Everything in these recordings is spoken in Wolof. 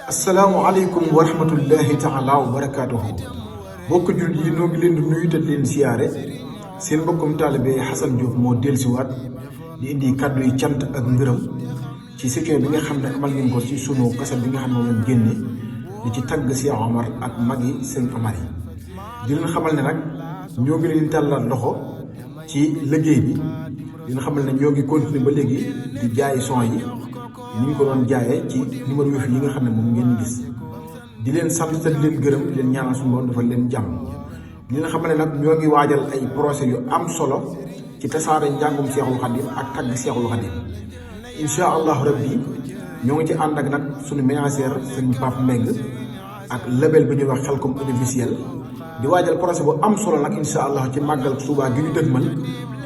asalaamaaleykum wa rahmatullahi taala wa barakaatuhu bokk jullit yi noo ngi leen di nuyu te leen siyaare seen mbokkum taalibe Xasan Diop moo dellusiwaat di indi kàddu yi cant ak ngërëm ci séquence bi nga xam ne amal ngeen ko ci sunu kaset bi nga xam ne moom lañ génne di ci tagg Cheikh Omar ak magi sëñ Omar yi di leen xamal ne nag ñoo ngi leen tàllal loxo ci liggéey bi di leen xamal ne ñoo ngi continuer ba léegi di jaay son yi ni ñu ko doon jaayee ci numéro Wave yi nga xam ne moom ngeen gis di leen sant te di leen gërëm di leen ñaanal suñu borom dafa leen jàmm di leen xamal ne nag ñoo ngi waajal ay procès yu am solo ci tasaare njàngum Seexul Xadim ak tagg Seexul Xadim incha allahu rabbi ñoo ngi ci ànd ak nag suñu ménagère sëñ Pape Mbengue ak label bi ñuy wax Xelcom audiovisuel di waajal procès bu am solo nag incha allah ci màggal Tuubaa gi ñu dëgmal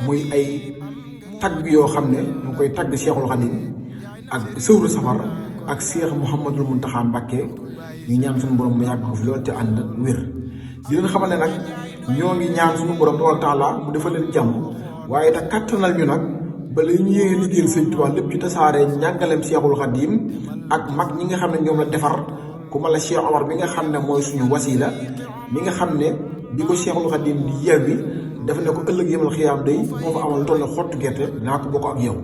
muy ay tagg yoo xam ne ñu koy tagg Seexul Xadim ak sëwru safar ak Cheikh Mouhamadul Mountakha Mbacké ñu ñaan suñu borom mu yàgg ko fi loolu te ànd wér di leen xamal ne nag ñoo ngi ñaan suñu borom tabaaraka taala mu defal leen jàmm waaye te kattanal ñu nag ba la ñu yéene liggéeyal Sëñ Tuubaa lépp ci tasaare njàngaleem Seexul Xadim ak mag ñi nga xam ne ñoom la defar ku ma la Cheikh Omar bi nga xam ne mooy suñu wasila mi nga xam ne bi ko Seexul Xadim di yewwi dafa ne ko ëllëg yemal xiyaam day moo fa amal toll xottu gerte naa ko bokk ak yow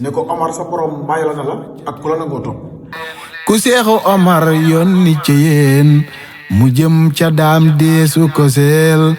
ne ko Omar sa borom bàyyi la na la ak ku la nangoo topp ku Seexu Omar yónni ci yéen mu jëm ca daam deesu ko seel